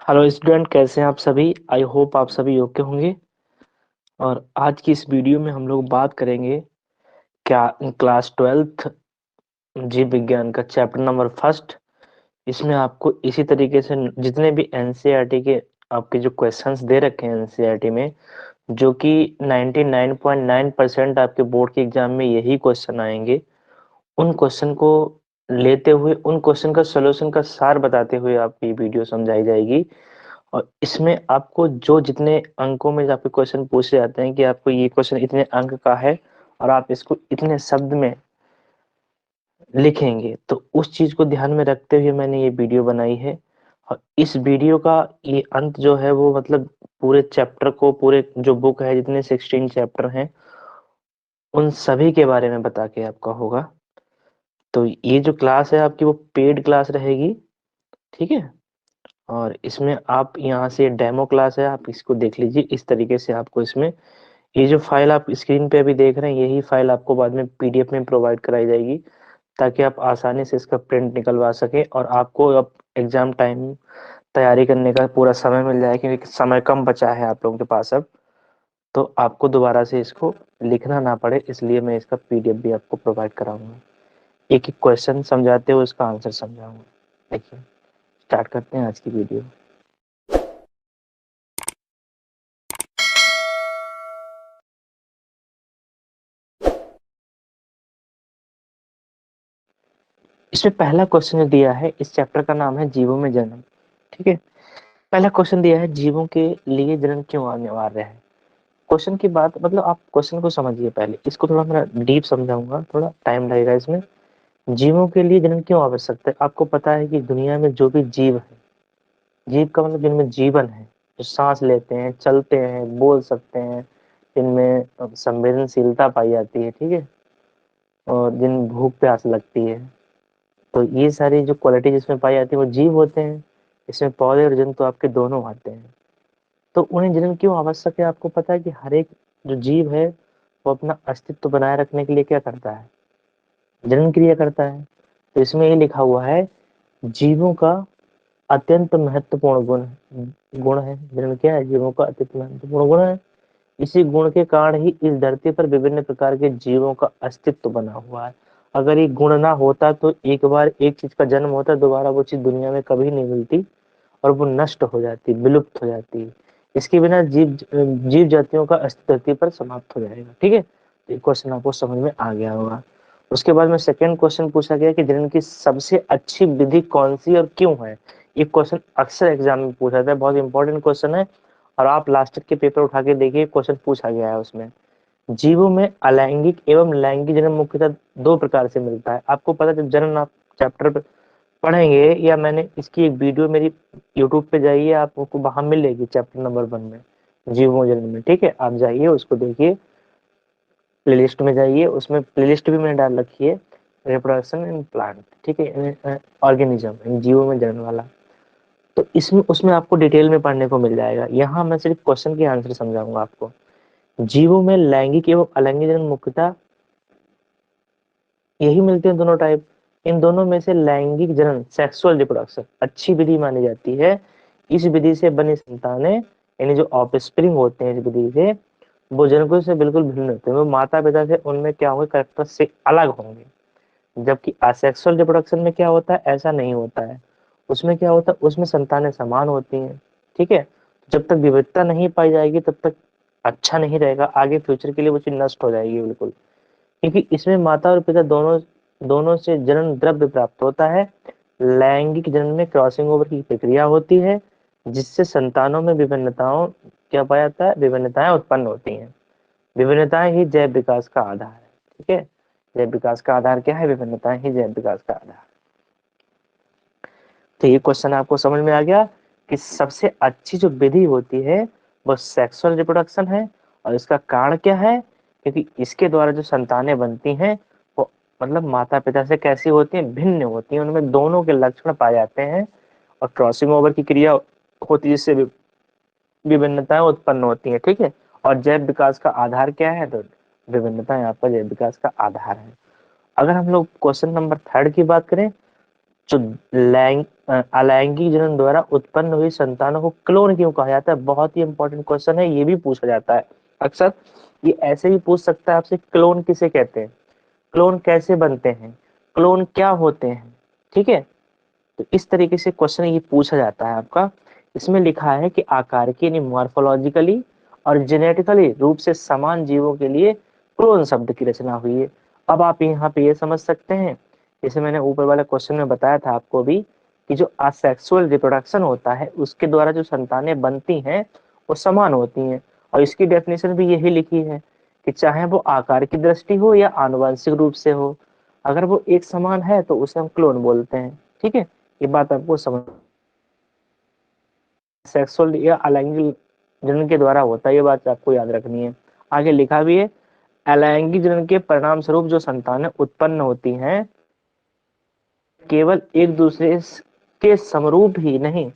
Hello student, कैसे हैं आप सभी। आई होप आप सभी ओके होंगे। और आज की इस वीडियो में हम लोग बात करेंगे क्या क्लास 12th जीव विज्ञान का चैप्टर नंबर फर्स्ट। इसमें आपको इसी तरीके से जितने भी एनसीईआरटी के आपके जो क्वेश्चंस दे रखे हैं एनसीईआरटी में, जो कि 99.9% आपके बोर्ड के एग्जाम में यही क्वेश्चन आएंगे, उन क्वेश्चन को लेते हुए उन क्वेश्चन का सोल्यूशन का सार बताते हुए आपकी वीडियो समझाई जाएगी। और इसमें आपको जो जितने अंकों में आपके क्वेश्चन पूछे जाते हैं कि आपको ये क्वेश्चन इतने अंक का है और आप इसको इतने शब्द में लिखेंगे, तो उस चीज को ध्यान में रखते हुए मैंने ये वीडियो बनाई है। और इस वीडियो का ये अंत जो है वो मतलब पूरे चैप्टर को, पूरे जो बुक है जितने 16 चैप्टर हैं उन सभी के बारे में बता के आपका होगा। तो ये जो क्लास है आपकी वो पेड क्लास रहेगी, ठीक है। और इसमें आप यहाँ से डेमो क्लास है, आप इसको देख लीजिए। इस तरीके से आपको इसमें ये जो फाइल आप स्क्रीन पे अभी देख रहे हैं, यही फाइल आपको बाद में पीडीएफ में प्रोवाइड कराई जाएगी, ताकि आप आसानी से इसका प्रिंट निकलवा सकें और आपको अब एग्जाम टाइम तैयारी करने का पूरा समय मिल जाए, क्योंकि समय कम बचा है आप लोगों के पास अब। तो आपको दोबारा से इसको लिखना ना पड़े, इसलिए मैं इसका पीडीएफ भी आपको प्रोवाइड कराऊंगा। एक एक क्वेश्चन समझाते हुए उसका आंसर समझाऊंगा। देखिए, स्टार्ट करते हैं आज की वीडियो। इसमें पहला क्वेश्चन जो दिया है, इस चैप्टर का नाम है जीवों में जन्म, ठीक है। पहला क्वेश्चन दिया है, जीवों के लिए जन्म क्यों अनिवार्य है। क्वेश्चन की बात मतलब आप क्वेश्चन को समझिए, पहले इसको थोड़ा मैं डीप समझाऊंगा, थोड़ा टाइम लगेगा इसमें। जीवों के लिए जन्म क्यों आवश्यक है। आपको पता है कि दुनिया में जो भी जीव है, जीव का मतलब जिनमें जीवन है, जो सांस लेते हैं, चलते हैं, बोल सकते हैं, जिनमें संवेदनशीलता पाई जाती है, ठीक है, और जिन भूख प्यास लगती है, तो ये सारी जो क्वालिटी जिसमें पाई जाती है वो जीव होते हैं। इसमें पौधे और जंतु आपके दोनों आते हैं। तो उन्हें जन्म क्यों आवश्यक है। आपको पता है कि हर एक जो जीव है वो अपना अस्तित्व बनाए रखने के लिए क्या करता है, जन्म क्रिया करता है। तो इसमें ये लिखा हुआ है, जीवों का अत्यंत महत्वपूर्ण गुण है जन्म। क्या है, जीवों का अत्यंत महत्वपूर्ण गुण है। इसी गुण के कारण ही इस धरती पर विभिन्न प्रकार के जीवों का अस्तित्व बना हुआ है। अगर ये गुण ना होता तो एक बार एक चीज का जन्म होता, दोबारा वो चीज दुनिया में कभी नहीं मिलती और वो नष्ट हो जाती, विलुप्त हो जाती। इसके बिना जीव जीव जातियों का अस्तित्व धरती पर समाप्त हो जाएगा, ठीक है। तो ये क्वेश्चन आपको समझ में आ गया होगा। उसके बाद में सेकंड क्वेश्चन पूछा गया कि जन्म की सबसे अच्छी विधि कौन सी और क्यों है। ये क्वेश्चन अक्सर एग्जाम में पूछा जाता है, बहुत इंपॉर्टेंट क्वेश्चन है। और आप लास्ट के पेपर उठा के देखिए, क्वेश्चन पूछा गया है उसमें। जीवों में अलैंगिक एवं लैंगिक जन्म मुख्यतः दो प्रकार से मिलता है। आपको पता है, जब जन्म आप चैप्टर पे पढ़ेंगे, या मैंने इसकी एक वीडियो मेरी यूट्यूब पे जाइए, आपको वहां मिलेगी चैप्टर नंबर 1 में, जीवों जन्म में, ठीक है। आप जाइए उसको देखिए, प्लेलिस्ट में जाइए, उसमें प्लेलिस्ट भी मैंने डाल रखी है, रिप्रोडक्शन इन प्लांट, ठीक है, ऑर्गेनिज्म इन जीवों में जन्म वाला। तो इसमें उसमें आपको डिटेल में पढ़ने को मिल जाएगा। यहाँ मैं सिर्फ क्वेश्चन के आंसर समझाऊंगा आपको। जीवों में लैंगिक एवं अलैंगिक जन्म मुख्यतः यही मिलते हैं, दोनों टाइप। इन दोनों में से लैंगिक जनन, सेक्सुअल रिप्रोडक्शन, अच्छी विधि मानी जाती है। इस विधि से बनी संतानें, यानी जो ऑफस्प्रिंग होते हैं इस विधि से, वो जनकों से बिल्कुल भिन्न होते हैं। वो माता पिता से उनमें क्या होंगे, कैरेक्टर से अलग होंगे। जबकि असेक्सुअल रिप्रोडक्शन में क्या होता है, ऐसा नहीं होता है। उसमें क्या होता है, उसमें संतानें समान होती हैं, ठीक है। जब तक विविधता नहीं पाई जाएगी तब तक अच्छा नहीं रहेगा, आगे फ्यूचर के लिए वो चीज नष्ट हो जाएगी बिल्कुल। क्योंकि इसमें माता और पिता दोनों दोनों से जन्म द्रव्य प्राप्त होता है। लैंगिक जन्म में क्रॉसिंग ओवर की प्रक्रिया होती है, जिससे संतानों में विभिन्नताओं क्या पाया जाता है, विभिन्नताएं उत्पन्न होती हैं। विभिन्नताएं ही जैव विकास का आधार है, ठीक है। जैव विकास का आधार क्या है, विभिन्नताएं ही जैव विकास का आधार। तो ये क्वेश्चन आपको समझ में आ गया कि सबसे अच्छी जो विधि होती है वो सेक्सुअल रिप्रोडक्शन है। और इसका कारण क्या है, क्योंकि इसके द्वारा जो संतानें बनती हैं वो मतलब माता पिता से कैसी होती हैं, भिन्न होती हैं, उनमें दोनों के लक्षण पाए जाते हैं। और क्रॉसिंग ओवर की क्रिया होती है, जिससे विभिन्नताएं उत्पन्न होती हैं, ठीक है। और जैव विकास का आधार क्या है, तो विभिन्नताएं आपका जैव विकास का आधार है। अगर हम लोग क्वेश्चन नंबर 3 की बात करें, जो अलैंगिक जनन द्वारा उत्पन्न हुई संतानों को क्लोन क्यों कहा जाता है? बहुत ही इंपॉर्टेंट क्वेश्चन है, ये भी पूछा जाता है अक्सर। ये ऐसे भी पूछ सकता है आपसे, क्लोन किसे कहते हैं, क्लोन कैसे बनते हैं, क्लोन क्या होते हैं, ठीक है। तो इस तरीके से क्वेश्चन ये पूछा जाता है आपका। इसमें लिखा है कि आकार की यानी मॉर्फोलॉजिकली और जेनेटिकली रूप से समान जीवों के लिए क्लोन शब्द की रचना हुई है। अब आप यहाँ पे ये समझ सकते हैं, जैसे मैंने ऊपर वाले क्वेश्चन में बताया था आपको भी, कि जो असेक्सुअल रिप्रोडक्शन होता है उसके द्वारा जो संतानें बनती हैं वो समान होती हैं। और इसकी डेफिनेशन भी यही लिखी है कि चाहे वो आकार की दृष्टि हो या आनुवंशिक रूप से हो, अगर वो एक समान है तो उसे हम क्लोन बोलते हैं, ठीक है। ये बात आपको समझ, सेक्सुअल या अलैंगिक जनन के द्वारा होता है, ये बात आपको याद रखनी है। आगे लिखा भी है, अलैंगिक जनन के परिणाम स्वरूप जो संतानें उत्पन्न होती हैं केवल एक दूसरे के समरूप ही नहीं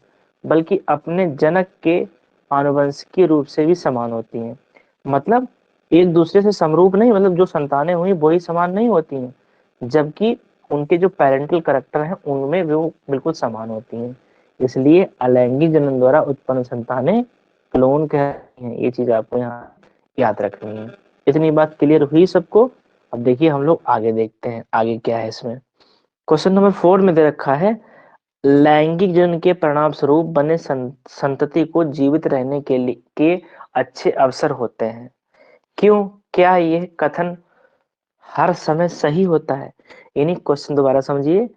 बल्कि अपने जनक के आनुवंशिक रूप से भी समान होती हैं। मतलब एक दूसरे से समरूप नहीं, मतलब जो संतानें हुई वही समान नहीं होती हैं, जबकि उनके जो पेरेंटल करेक्टर हैं उनमें वो बिल्कुल समान होती हैं। इसलिए अलैंगिक जनन द्वारा उत्पन्न संतानें क्लोन कहते हैं। ये चीज आपको यहाँ याद रखनी है। इतनी बात क्लियर हुई सबको? अब देखिए हम लोग आगे देखते हैं आगे क्या है इसमें। क्वेश्चन नंबर 4 में दे रखा है, लैंगिक जनन के परिणाम स्वरूप बने संतति को जीवित रहने के लिए के अच्छे अवसर होते हैं। क्यों? क्या ये कथन हर समय सही होता है? यानी क्वेश्चन दोबारा समझिए,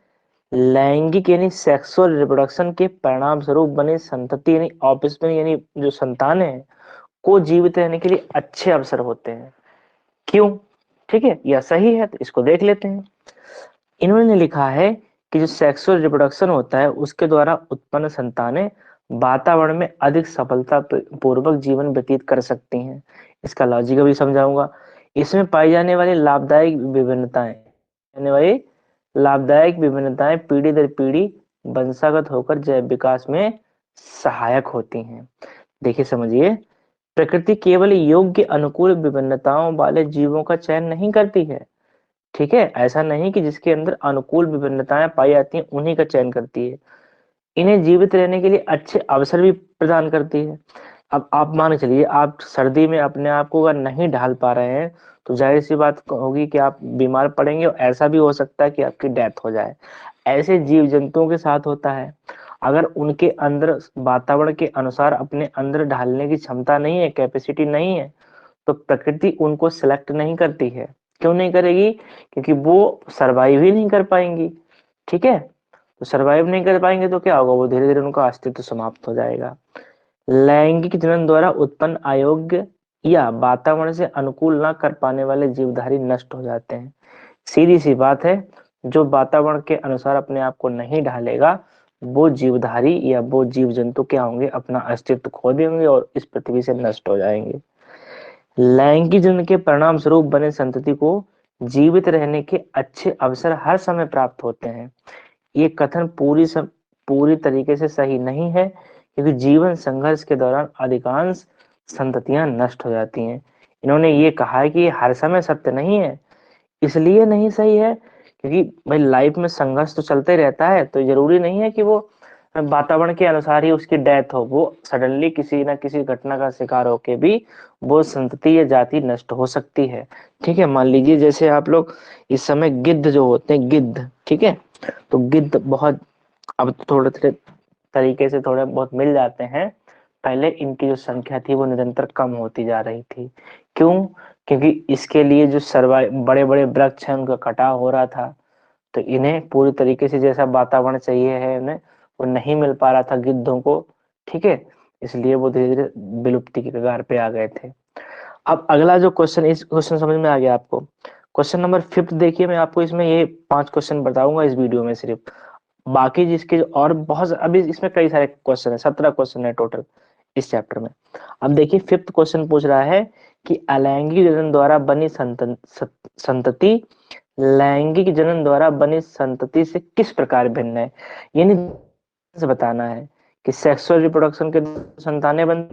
लैंगिक यानी सेक्सुअल रिप्रोडक्शन के परिणाम स्वरूप बने संतति यानी ऑफस्प्रिंग यानी जो संतान है को जीवित रहने के लिए अच्छे अवसर होते हैं। क्यों? ठीक है, यह सही है तो इसको देख लेते हैं। इन्होंने लिखा है कि जो सेक्सुअल रिप्रोडक्शन होता है उसके द्वारा उत्पन्न संतानें वातावरण में अधिक सफलता पूर्वक जीवन व्यतीत कर सकती हैं। इसका लॉजिक भी समझाऊंगा। इसमें पाई जाने वाली लाभदायक विभिन्नताएं पीढ़ी दर पीढ़ी वंशागत होकर जैव विकास में सहायक होती हैं। देखिए समझिए, प्रकृति केवल योग्य अनुकूल विभिन्नताओं वाले जीवों का चयन नहीं करती है, ठीक है। ऐसा नहीं कि जिसके अंदर अनुकूल विभिन्नताएं पाई जाती हैं उन्हीं का चयन करती है, इन्हें जीवित रहने के लिए अच्छे अवसर भी प्रदान करती है। अब आप मान के चलिए, आप सर्दी में अपने आप को अगर नहीं ढाल पा रहे हैं तो जाहिर सी बात होगी कि आप बीमार पड़ेंगे और ऐसा भी हो सकता है कि आपकी डेथ हो जाए। ऐसे जीव जंतुओं के साथ होता है। अगर उनके अंदर वातावरण के अनुसार अपने अंदर ढालने की क्षमता नहीं है, कैपेसिटी नहीं है, तो प्रकृति उनको सिलेक्ट नहीं करती है। क्यों नहीं करेगी? क्योंकि वो सरवाइव ही नहीं कर पाएंगी, ठीक है। तो सरवाइव नहीं कर पाएंगे तो क्या होगा, वो धीरे धीरे उनका अस्तित्व समाप्त हो जाएगा। लैंगिक जनन द्वारा उत्पन्न अयोग्य या वातावरण से अनुकूल ना कर पाने वाले जीवधारी नष्ट हो जाते हैं। सीधी सी बात है, जो वातावरण के अनुसार अपने आप को नहीं ढालेगा वो जीवधारी या वो जीव जंतु क्या होंगे, अपना अस्तित्व खो देंगे और इस पृथ्वी से नष्ट हो जाएंगे। लैंगिक जनन के परिणाम स्वरूप बने संतति को जीवित रहने के अच्छे अवसर हर समय प्राप्त होते हैं। ये कथन पूरी तरीके से सही नहीं है, क्योंकि जीवन संघर्ष के दौरान अधिकांश संततियां नष्ट हो जाती हैं। इन्होंने ये कहा है कि ये हर समय सत्य नहीं है। इसलिए नहीं सही है क्योंकि भाई लाइफ में संघर्ष तो चलते रहता है, तो जरूरी नहीं है कि वो वातावरण के अनुसार ही उसकी डेथ हो। वो सडनली किसी ना किसी घटना का शिकार होके भी वो संतति या जाति नष्ट हो सकती है, ठीक है। मान लीजिए जैसे आप लोग इस समय गिद्ध जो होते हैं, गिद्ध, ठीक है, तो गिद्ध बहुत अब तो थोड़े थोड़े तरीके से थोड़े बहुत मिल जाते हैं। पहले इनकी जो संख्या थी वो निरंतर कम होती जा रही थी। क्यों? क्योंकि इसके लिए जो सर्वाइव बड़े बड़े वृक्ष हैं उनका कटाव हो रहा था, तो इन्हें पूरी तरीके से जैसा वातावरण चाहिए है उन्हें वो नहीं मिल पा रहा था गिद्धों को, ठीक है। इसलिए वो धीरे धीरे विलुप्ति की कगार पे आ गए थे। अब अगला जो क्वेश्चन, इस क्वेश्चन समझ में आ गया आपको? क्वेश्चन नंबर 5 देखिए, मैं आपको इसमें ये 5 क्वेश्चन बताऊंगा इस वीडियो में सिर्फ। बाकी जिसके और बहुत अभी इसमें कई सारे क्वेश्चन है, 17 क्वेश्चन है टोटल इस चैप्टर में। अब देखिए 5th क्वेश्चन पूछ रहा है कि अलैंगिक जनन द्वारा बनी संतति लैंगिक जनन द्वारा बनी संतति से किस प्रकार भिन्न है। यानी से बताना है कि सेक्सुअल रिप्रोडक्शन के संतानें बन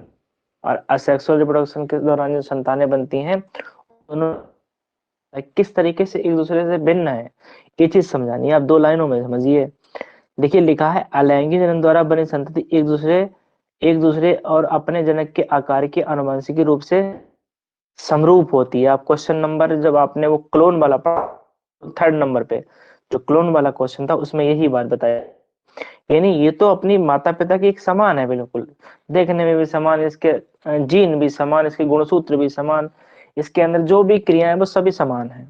और असेक्सुअल रिप्रोडक्शन के दौरान जो संतानें बनती हैं दोनों किस तरीके से एक दूसरे से भिन्न है। ये चीज समझानी है, आप 2 लाइनों में समझिए। देखिए लिखा है अलैंगिक जनन द्वारा बनी संतति एक दूसरे और अपने जनक के आकार के आनुवंशिक रूप से समरूप होती है। आप क्वेश्चन नंबर जब आपने वो क्लोन वाला पढ़ा, थर्ड नंबर पे जो क्लोन वाला क्वेश्चन था उसमें यही बात बताया, यानी ये तो अपनी माता पिता की एक समान है, बिल्कुल देखने में भी समान, इसके जीन भी समान, इसके गुणसूत्र भी समान, इसके अंदर जो भी क्रियाएं वो सभी समान है।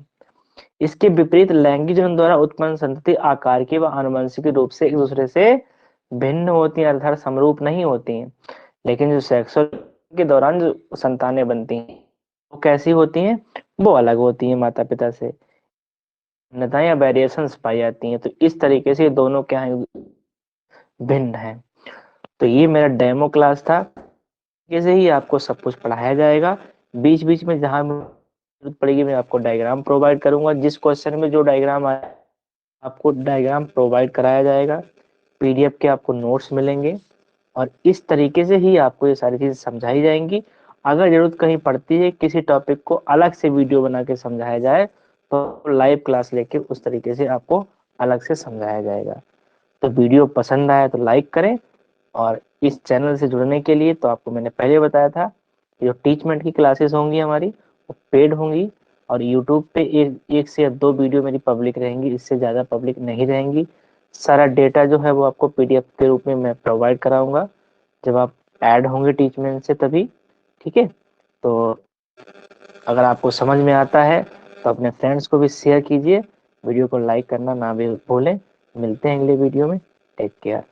इसके विपरीत लैंगिक जनन द्वारा उत्पन्न संतति आकार की व आनुवंशिक रूप से एक दूसरे से भिन्न होती हैं, अर्थात समरूप नहीं होती हैं। लेकिन जो सेक्सुअल के दौरान जो संतानें बनती हैं वो कैसी होती हैं, वो अलग होती हैं माता पिता से, भिन्नता या वेरिएशंस पाई जाती हैं। तो इस तरीके से ये दोनों क्या है, भिन्न है। तो ये मेरा डेमो क्लास था, कैसे ही आपको सब कुछ पढ़ाया जाएगा। बीच बीच में जहां जरूरत पड़ेगी मैं आपको डायग्राम प्रोवाइड करूंगा, जिस क्वेश्चन में जो डायग्राम आए आपको डायग्राम प्रोवाइड कराया जाएगा, पीडीएफ के आपको नोट्स मिलेंगे और इस तरीके से ही आपको ये सारी चीजें समझाई जाएंगी। अगर जरूरत कहीं पड़ती है किसी टॉपिक को अलग से वीडियो बना के समझाया जाए तो लाइव क्लास लेके उस तरीके से आपको अलग से समझाया जाएगा। तो वीडियो पसंद आया तो लाइक करें, और इस चैनल से जुड़ने के लिए तो आपको मैंने पहले बताया था, जो टीचमेंट की क्लासेस होंगी हमारी वो पेड होंगी, और यूट्यूब पे एक से या दो वीडियो मेरी पब्लिक रहेंगी, इससे ज़्यादा पब्लिक नहीं रहेंगी। सारा डेटा जो है वो आपको पीडीएफ के रूप में मैं प्रोवाइड कराऊंगा जब आप ऐड होंगे टीचमेंट से तभी, ठीक है। तो अगर आपको समझ में आता है तो अपने फ्रेंड्स को भी शेयर कीजिए, वीडियो को लाइक करना ना भी भूलें। मिलते हैं अगले वीडियो में, टेक केयर।